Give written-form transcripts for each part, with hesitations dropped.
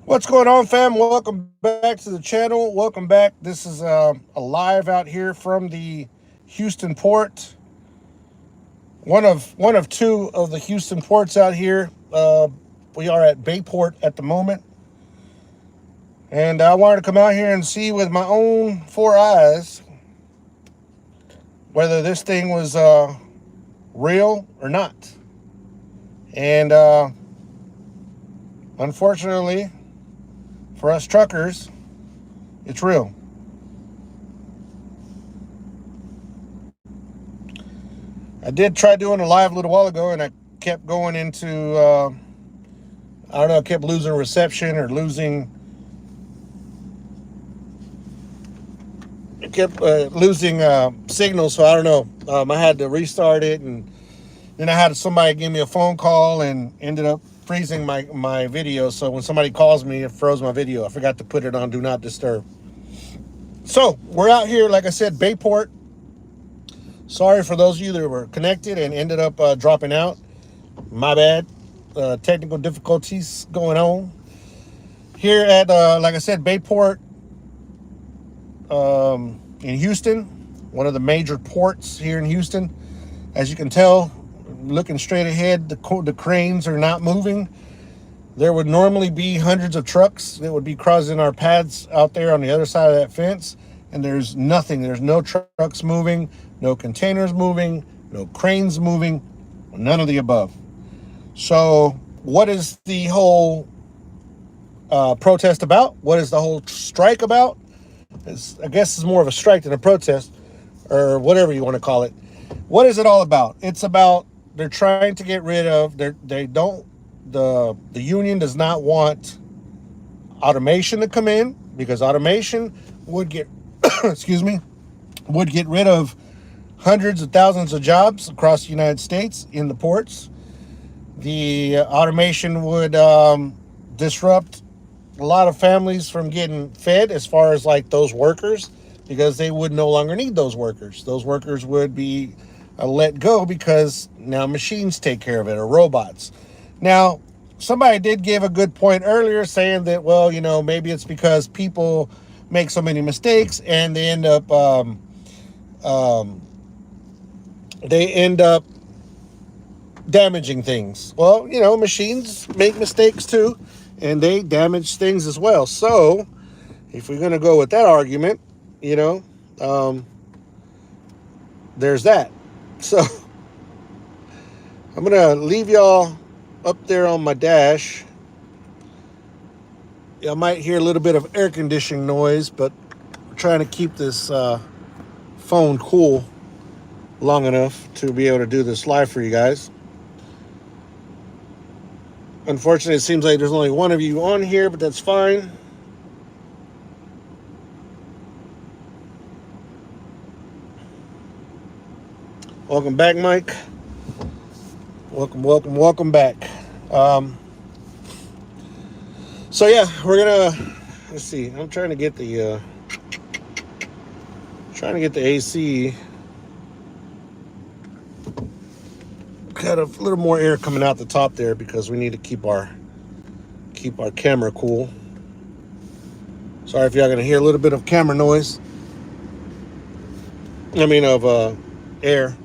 What's going on, fam? Welcome back to the channel. Welcome back. This is a live out here from the Houston port. One of two of the Houston ports out here. We are at Bayport at the moment, and I wanted to come out here and see with my own four eyes whether this thing was real or not. And unfortunately, for us truckers, it's real. I did try doing a live a little while ago, and I kept going into, I don't know, I kept losing reception or losing signal. So I don't know. I had to restart it, and then I had somebody give me a phone call and ended up freezing my video. So when somebody calls me, it froze my video. I forgot to put it on Do Not Disturb. So we're out here, like I said, Bayport. Sorry for those of you that were connected and ended up dropping out. My bad. Technical difficulties going on. Here at, like I said, Bayport in Houston, one of the major ports here in Houston. As you can tell, looking straight ahead, the cranes are not moving. There would normally be hundreds of trucks that would be crossing our paths out there on the other side of that fence, and there's nothing. There's no trucks moving, no containers moving, no cranes moving, none of the above. So what is the whole protest about? What is the whole strike about? I guess it's more of a strike than a protest, or whatever you want to call it. What is it all about? It's about they're trying to get rid of, the union does not want automation to come in, because automation would get, excuse me, would get rid of hundreds of thousands of jobs across the United States in the ports. The automation would disrupt a lot of families from getting fed, as far as like those workers, because they would no longer need those workers. Those workers would be let go because now machines take care of it, or robots. Now, somebody did give a good point earlier, saying that, well, maybe it's because people make so many mistakes and they end up damaging things. Well, machines make mistakes too, and they damage things as well. So if we're going to go with that argument, there's that. So I'm going to leave y'all up there on my dash. I might hear a little bit of air conditioning noise, but I'm trying to keep this phone cool long enough to be able to do this live for you guys. Unfortunately, it seems like there's only one of you on here, but that's fine. Welcome back, Mike. Welcome back. So yeah, we're gonna, let's see. I'm trying to get the AC. Got a little more air coming out the top there because we need to keep our camera cool. Sorry if y'all gonna hear a little bit of camera noise. Of air.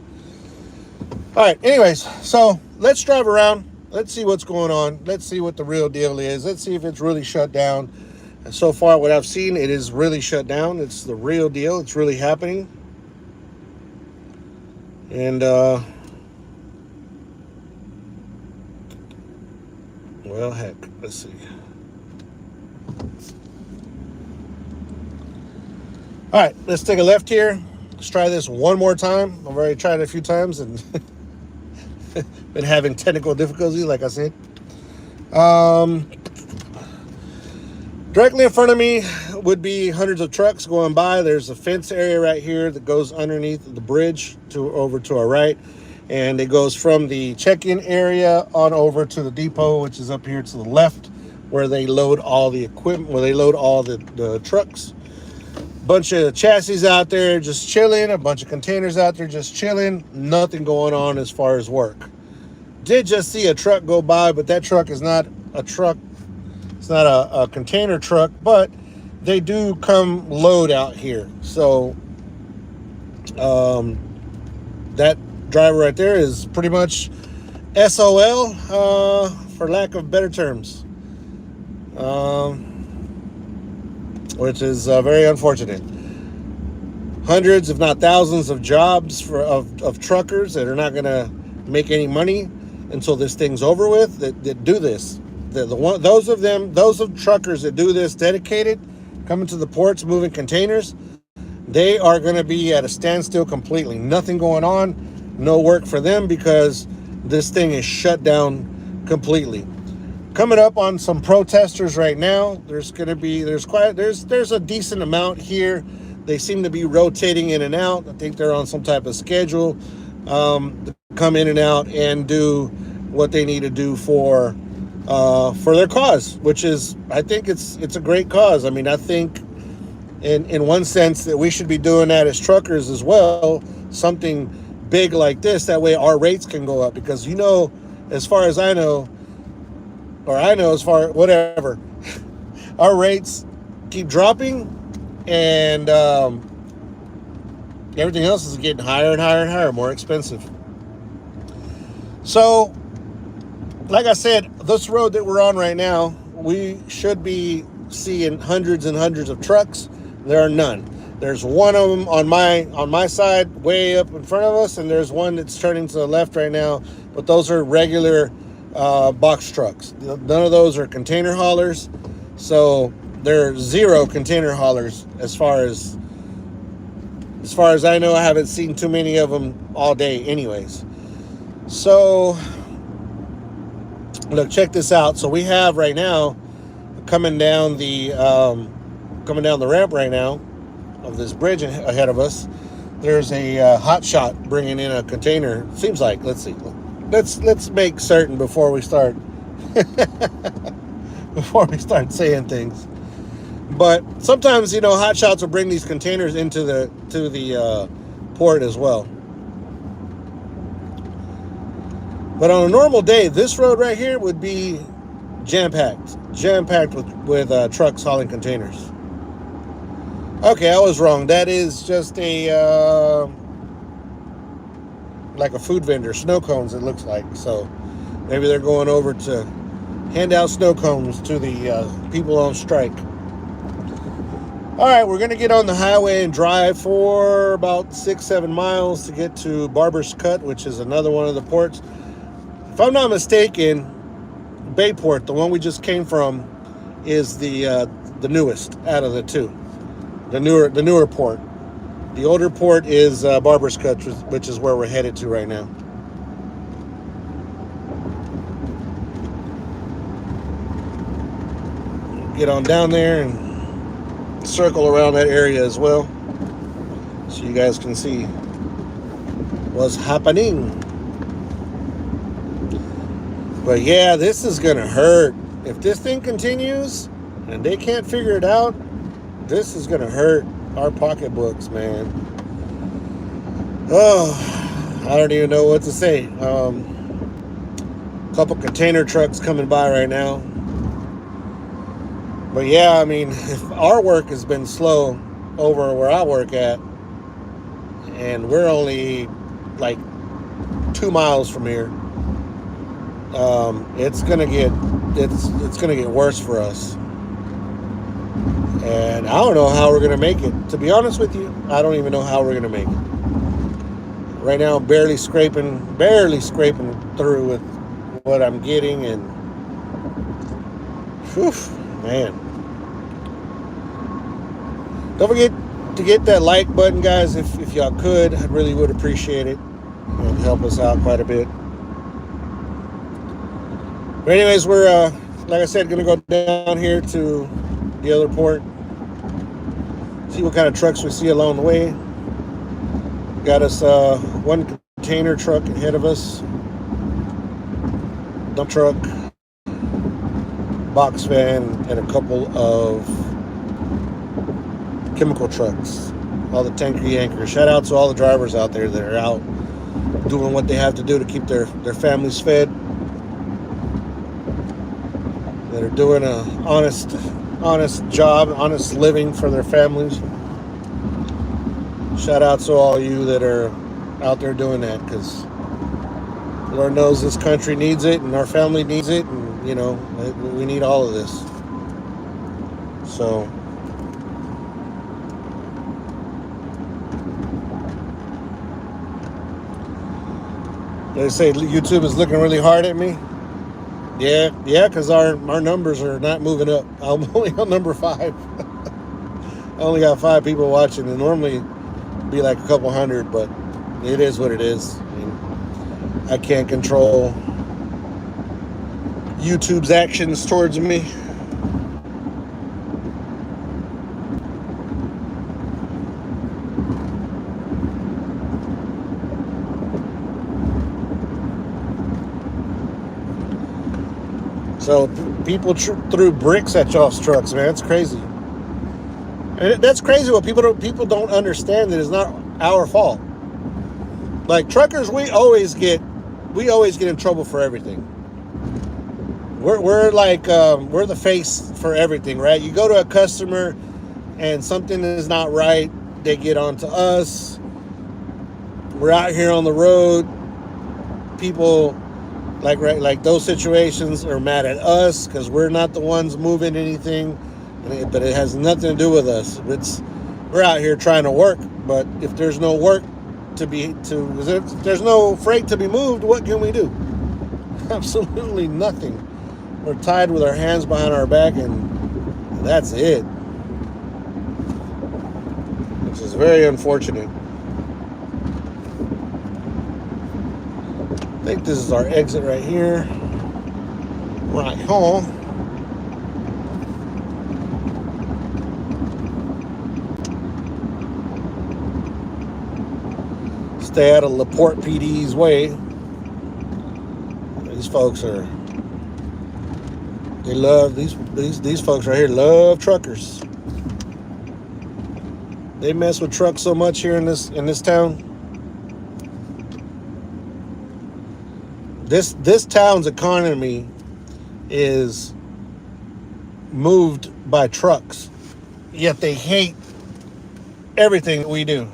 All right, anyways, so let's drive around. Let's see what's going on. Let's see what the real deal is. Let's see if it's really shut down. And so far, what I've seen, it is really shut down. It's the real deal. It's really happening. And, well, heck, let's see. All right, let's take a left here. Let's try this one more time. I've already tried it a few times and been having technical difficulties, like I said. Directly in front of me would be hundreds of trucks going by. There's a fence area right here that goes underneath the bridge over to our right. And it goes from the check-in area on over to the depot, which is up here to the left, where they load all the equipment, where they load all the trucks. Bunch of chassis out there just chilling, a bunch of containers out there just chilling, nothing going on as far as work. Did just see a truck go by, but that truck is not a truck. It's not a container truck, but they do come load out here. So that driver right there is pretty much SOL, for lack of better terms, which is very unfortunate. Hundreds, if not thousands, of jobs of truckers that are not going to make any money until this thing's over with. That do this. Those of truckers that do this dedicated, coming to the ports, moving containers, they are going to be at a standstill completely. Nothing going on, no work for them because this thing is shut down completely. Coming up on some protesters right now. There's a decent amount here. They seem to be rotating in and out. I think they're on some type of schedule to come in and out and do what they need to do for their cause, which is, I think it's a great cause. I mean, I think in one sense that we should be doing that as truckers as well, something big like this. That way our rates can go up because, as far as I know, whatever, our rates keep dropping and everything else is getting higher and higher and higher, more expensive. So, like I said, this road that we're on right now, we should be seeing hundreds and hundreds of trucks. There are none. There's one of them on my side, way up in front of us, and there's one that's turning to the left right now. But those are regular box trucks. None of those are container haulers. So there are zero container haulers as far as I know. I haven't seen too many of them all day anyways. So look, check this out. So we have right now coming down the ramp right now of this bridge ahead of us. There's a hot shot bringing in a container. Seems like, let's see. Let's make certain before we start saying things. But sometimes, hot shots will bring these containers into the port as well. But on a normal day, this road right here would be jam-packed with trucks hauling containers. Okay, I was wrong. That is just like a food vendor, snow cones, it looks like. So maybe they're going over to hand out snow cones to the people on strike. All right, we're going to get on the highway and drive for about 6-7 miles to get to Barber's Cut, which is another one of the ports. If I'm not mistaken, Bayport, the one we just came from, is the newest out of the two. The newer port. The older port is Barber's Cut, which is where we're headed to right now. Get on down there and circle around that area as well, so you guys can see what's happening. But yeah, this is gonna hurt. If this thing continues and they can't figure it out, this is gonna hurt our pocketbooks, man. Oh, I don't even know what to say. A couple container trucks coming by right now. But yeah, I mean, if our work has been slow over where I work at, and we're only like 2 miles from here, it's gonna get worse for us. And I don't know how we're gonna make it. To be honest with you, I don't even know how we're gonna make it. Right now, I'm barely scraping through with what I'm getting, and whew, man. Don't forget to get that like button, guys, if y'all could. I really would appreciate it. It'd help us out quite a bit. But anyways, we're, like I said, going to go down here to the other port. See what kind of trucks we see along the way. Got us one container truck ahead of us. Dump truck. Box van, and a couple of chemical trucks. All the tanker yankers. Shout out to all the drivers out there that are out doing what they have to do to keep their families fed. that are doing a honest job, honest living for their families. Shout out to all you that are out there doing that, because Lord knows this country needs it and our family needs it, and we need all of this. So they say YouTube is looking really hard at me. Yeah, because our numbers are not moving up. I'm only on number 5. I only got 5 people watching, and normally be like a couple hundred, but it is what it is. I mean, I can't control YouTube's actions towards me. So people threw bricks at y'all's trucks, man. It's crazy. And that's crazy. What people don't understand that it's not our fault. Like truckers, we always get in trouble for everything. We're like we're the face for everything, right? You go to a customer and something is not right, they get onto us. We're out here on the road. People like those situations are mad at us because we're not the ones moving anything, but it has nothing to do with us. We're out here trying to work, but if there's no work if there's no freight to be moved, what can we do? Absolutely nothing. We're tied with our hands behind our back, and that's it. Which is very unfortunate. I think this is our exit right here. Right home. Stay out of LaPorte PD's way. These folks these folks right here love truckers. They mess with trucks so much here in this town. This town's economy is moved by trucks, yet they hate everything that we do.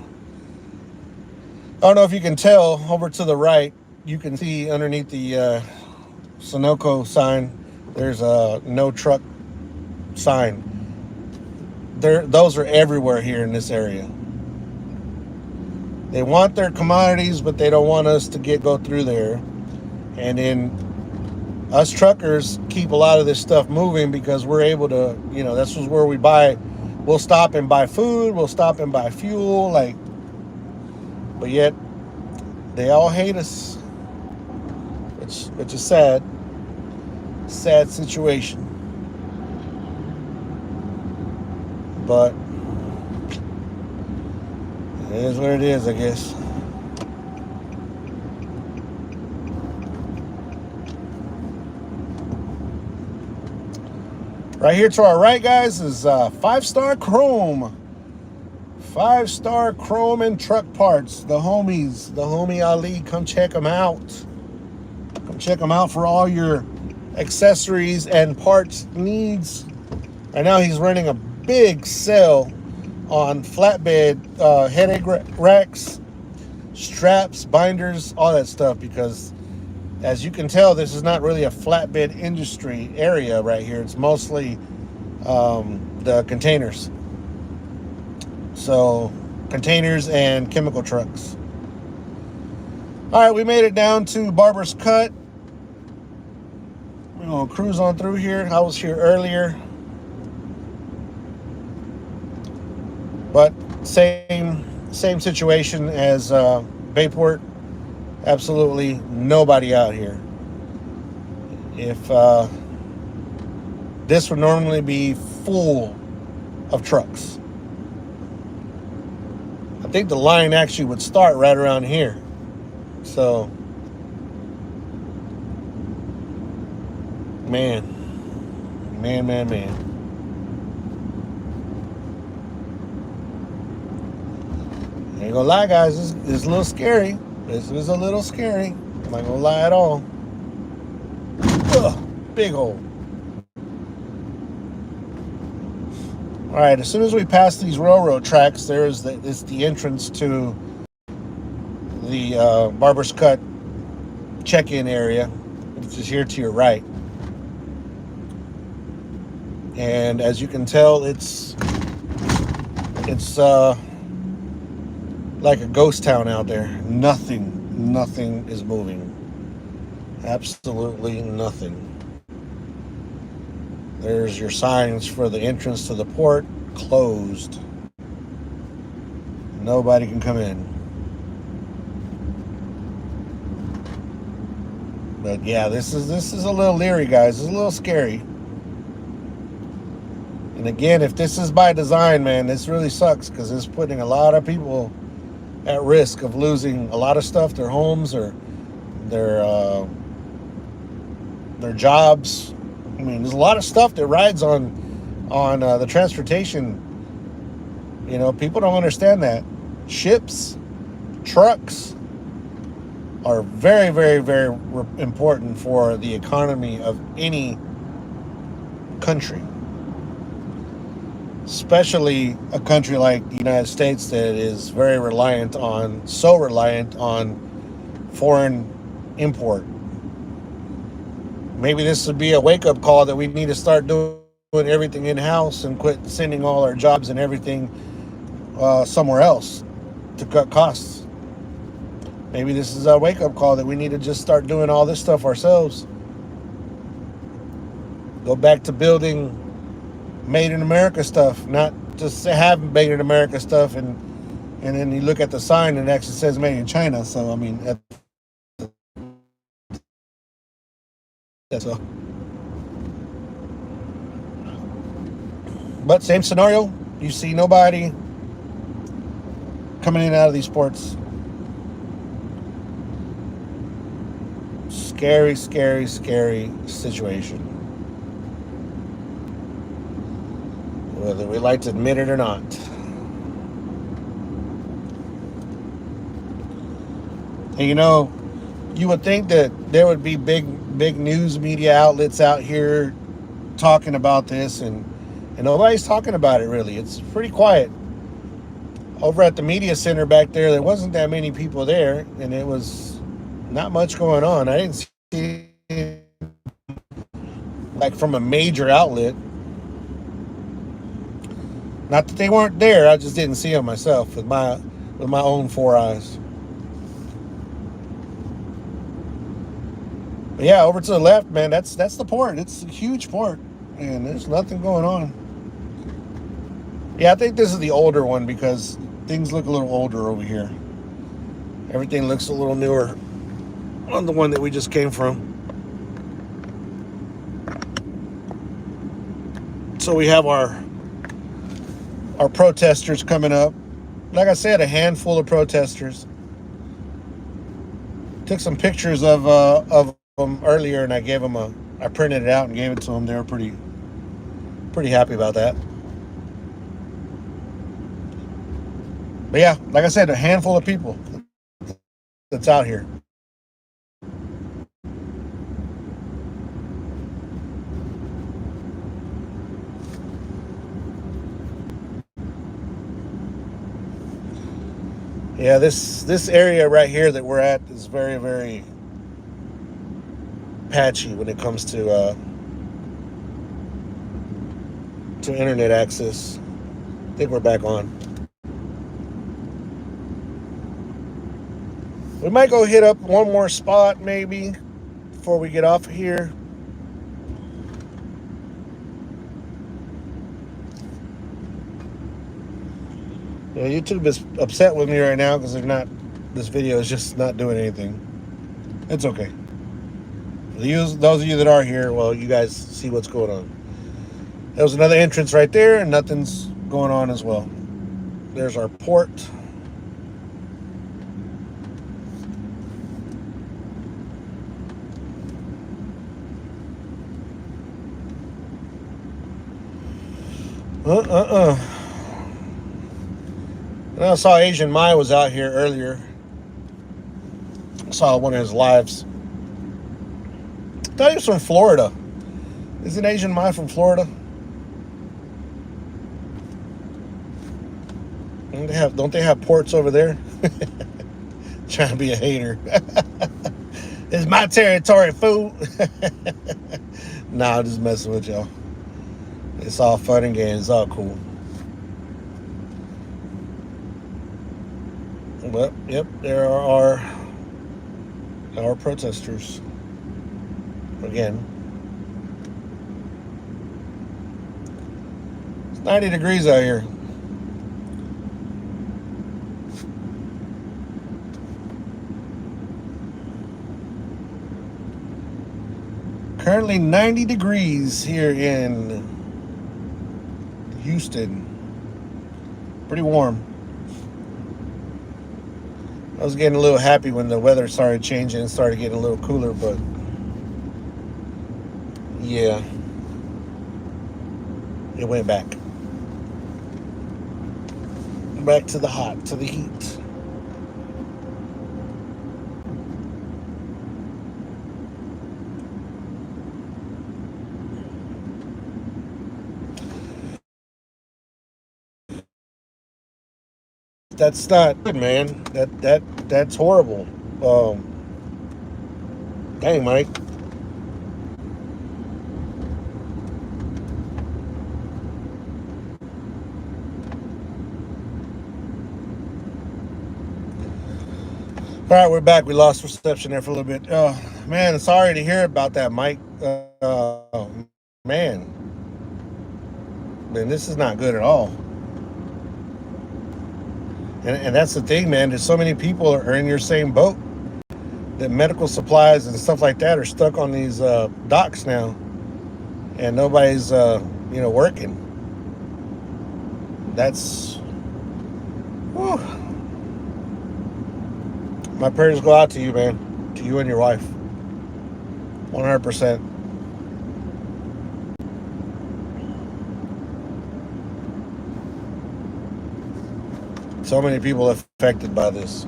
I don't know if you can tell, over to the right, you can see underneath the Sunoco sign, there's a no truck sign. Those are everywhere here in this area. They want their commodities, but they don't want us to go through there. And then us truckers keep a lot of this stuff moving because we're able to, this is where we buy. We'll stop and buy food. We'll stop and buy fuel. But yet they all hate us, which is sad. Sad situation. But it is what it is, I guess. Right here to our right, guys, is 5-Star Chrome. 5-Star Chrome and Truck Parts. The homie Ali. Come check them out. Come check them out for all your accessories and parts needs. Right now he's running a big sale on flatbed headache racks, straps, binders, all that stuff, because as you can tell, this is not really a flatbed industry area right here. It's mostly the containers. So, containers and chemical trucks. All right, we made it down to Barber's Cut. We're going to cruise on through here. I was here earlier. But same situation as Bayport. Absolutely nobody out here. If this would normally be full of trucks. I think the line actually would start right around here. So, man. Ain't gonna lie, guys, this is a little scary. This was a little scary. I'm not gonna lie at all. Ugh, big hole. All right, as soon as we pass these railroad tracks, there's the entrance to the Barber's Cut check-in area, which is here to your right. And as you can tell, it's like a ghost town out there. Nothing is moving. Absolutely nothing. There's your signs for the entrance to the port, closed. Nobody can come in. But yeah, this is a little leery, guys. It's a little scary. And again, if this is by design, man, this really sucks because it's putting a lot of people at risk of losing a lot of stuff, their homes or their jobs. I mean, there's a lot of stuff that rides on the transportation. You know, people don't understand that. Ships, trucks are very, very, very important for the economy of any country. Especially a country like the United States that is very reliant on foreign import. Maybe this would be a wake-up call that we need to start doing everything in-house and quit sending all our jobs and everything somewhere else to cut costs. Maybe this is a wake-up call that we need to just start doing all this stuff ourselves. Go back to building made in America stuff, not just have made in America stuff and then you look at the sign and it actually says made in China. So I mean, that's all. But same scenario, you see nobody coming in and out of these ports. Scary situation. Whether we like to admit it or not. And you know, you would think that there would be big news media outlets out here talking about this, and nobody's talking about it really. It's pretty quiet. Over at the media center back there wasn't that many people there, and it was not much going on. I didn't see like from a major outlet. Not that they weren't there, I just didn't see them myself with my own 4 eyes. But yeah, over to the left, man, that's the port. It's a huge port, and there's nothing going on. Yeah, I think this is the older one because things look a little older over here. Everything looks a little newer on the one that we just came from. So we have our protesters coming up. Like I said, a handful of protesters. Took some pictures of them earlier, and I printed it out and gave it to them. They were pretty happy about that. But yeah, like I said, a handful of people that's out here. Yeah, this area right here that we're at is very, very patchy when it comes to internet access. I think we're back on. We might go hit up one more spot maybe before we get off of here. Yeah, YouTube is upset with me right now because this video is just not doing anything. It's okay. Those of you that are here, well, you guys see what's going on. There was another entrance right there, and nothing's going on as well. There's our port. And I saw Asian Mai was out here earlier. I saw one of his lives. I thought he was from Florida. Isn't Asian Mai from Florida? Don't they have ports over there? Trying to be a hater. It's my territory, fool. Nah, I'm just messing with y'all. It's all fun and games. It's all cool. Well, yep, there are our protesters. Again. It's 90 degrees out here. Currently 90 degrees here in Houston. Pretty warm. I was getting a little happy when the weather started changing and started getting a little cooler, but yeah, it went back. Back to the hot, to the heat. That's not good, man. That's horrible. Dang, Mike. All right, we're back. We lost reception there for a little bit. Man, sorry to hear about that, Mike. Man, this is not good at all. And that's the thing, man. There's so many people are in your same boat. That medical supplies and stuff like that are stuck on these docks now, and nobody's working. That's, whew. My prayers go out to you, man, to you and your wife, 100%. So many people affected by this.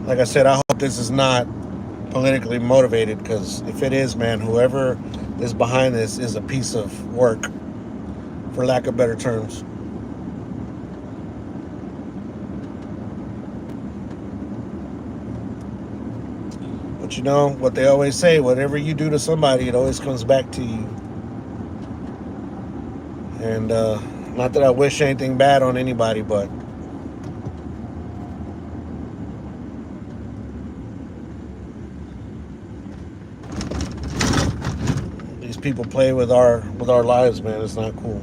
Like I said, I hope this is not politically motivated, because if it is, man, whoever is behind this is a piece of work, for lack of better terms. But you know what they always say, whatever you do to somebody, it always comes back to you. And not that I wish anything bad on anybody, but these people play with our lives, man. It's not cool.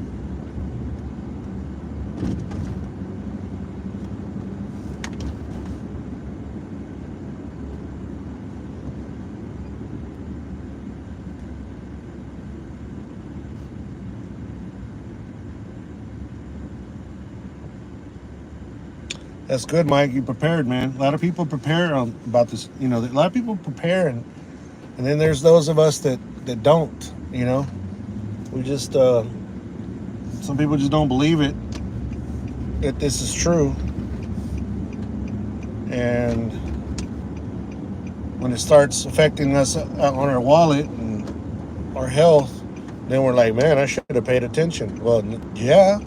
That's good, Mike. You prepared, man. A lot of people prepare about this. A lot of people prepare, and then there's those of us that don't. We just some people just don't believe it, that this is true, and when it starts affecting us on our wallet and our health, then we're like, man, I should have paid attention. Well, yeah,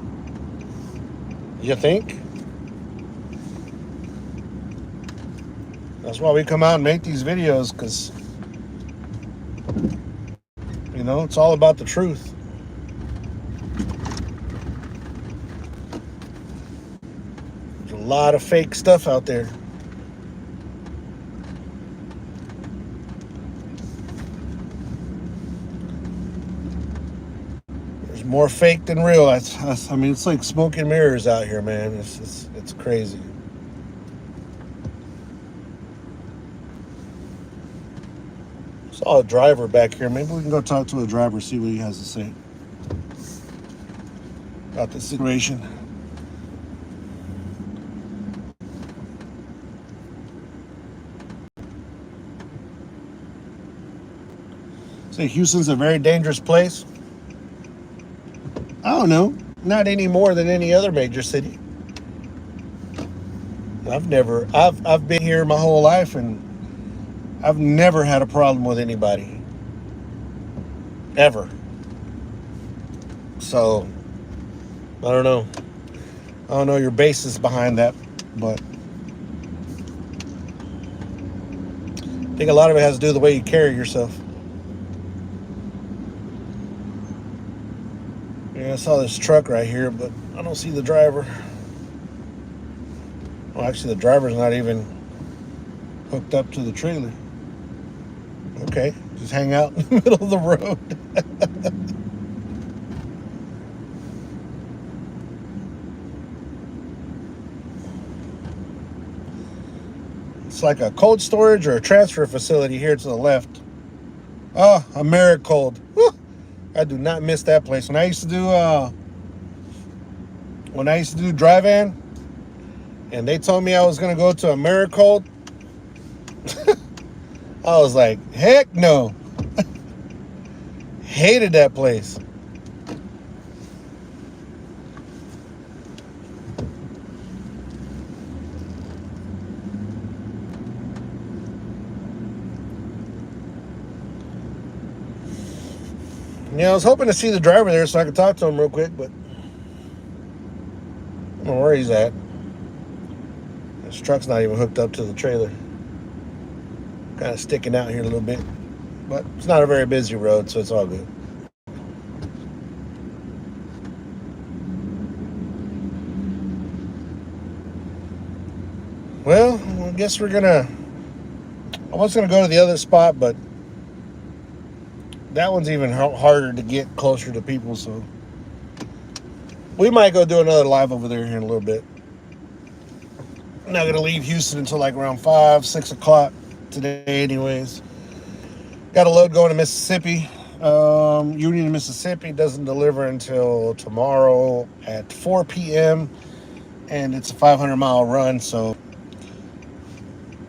you think? That's why we come out and make these videos, because it's all about the truth. There's a lot of fake stuff out there. There's more fake than real. It's like smoke and mirrors out here, man. It's crazy. Saw a driver back here. Maybe we can go talk to a driver, see what he has to say about the situation. Say Houston's a very dangerous place. I don't know. Not any more than any other major city. I've been here my whole life, and I've never had a problem with anybody. Ever. So, I don't know. I don't know your basis behind that, but I think a lot of it has to do with the way you carry yourself. Yeah, I saw this truck right here, but I don't see the driver. Well, actually, the driver's not even hooked up to the trailer. Okay, just hang out in the middle of the road. It's like a cold storage or a transfer facility here to the left. Oh, Americold. Whew. I do not miss that place. When I used to do dry van, and they told me I was gonna go to Americold, I was like, heck no. Hated that place. Yeah, I was hoping to see the driver there so I could talk to him real quick, but I don't know where he's at. This truck's not even hooked up to the trailer. Kind of sticking out here a little bit. But it's not a very busy road, so it's all good. Well, I guess I was gonna go to the other spot, but that one's even harder to get closer to people, so we might go do another live over there here in a little bit. I'm not gonna leave Houston until like around 5, 6 o'clock today anyways. Got a load going to Mississippi. Union, Mississippi doesn't deliver until tomorrow at 4 p.m. and it's a 500-mile run, so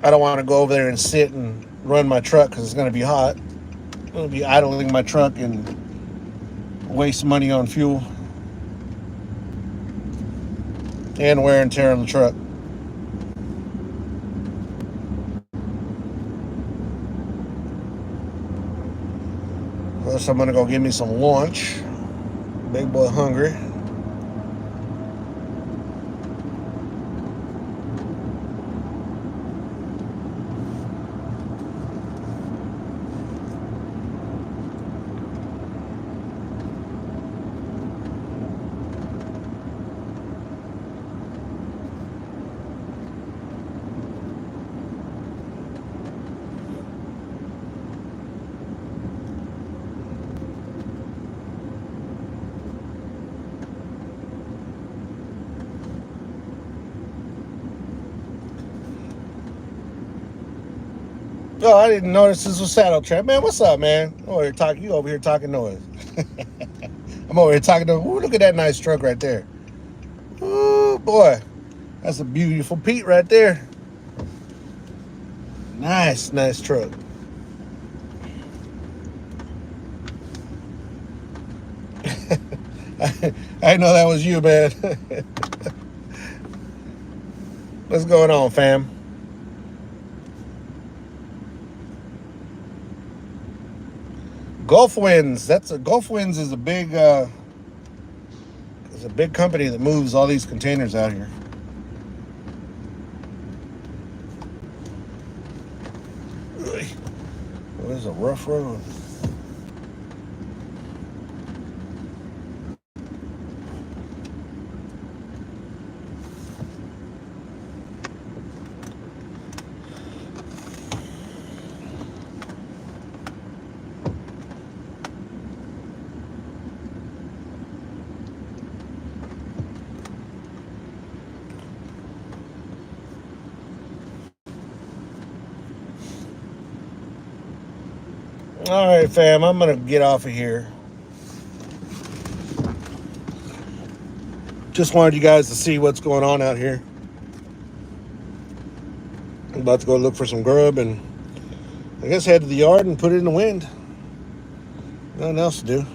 I don't want to go over there and sit and run my truck because it's going to be hot. I'm going to be idling my truck and waste money on fuel and wear and tear on the truck. So I'm going to go get me some lunch. Big boy hungry. Oh, I didn't notice this was Saddle Trap. Man, what's up, man? You over here talking noise. I'm over here talking to. Ooh, look at that nice truck right there. Ooh, boy. That's a beautiful Pete right there. Nice truck. I know that was you, man. What's going on, fam? Gulf Winds. Gulf Winds is a big company that moves all these containers out here. Well, this is a rough road. All right, fam, I'm going to get off of here. Just wanted you guys to see what's going on out here. I'm about to go look for some grub and I guess head to the yard and put it in the wind. Nothing else to do.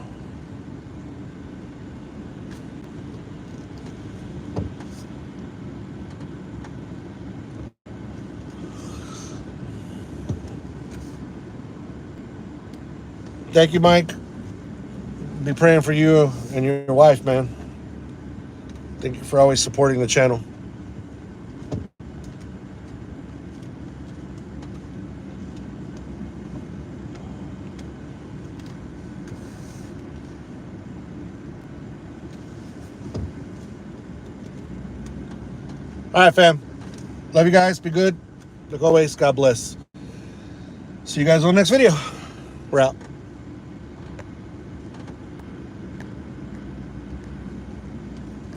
Thank you, Mike. Be praying for you and your wife, man. Thank you for always supporting the channel. All right, fam. Love you guys. Be good. Like always, God bless. See you guys on the next video. We're out.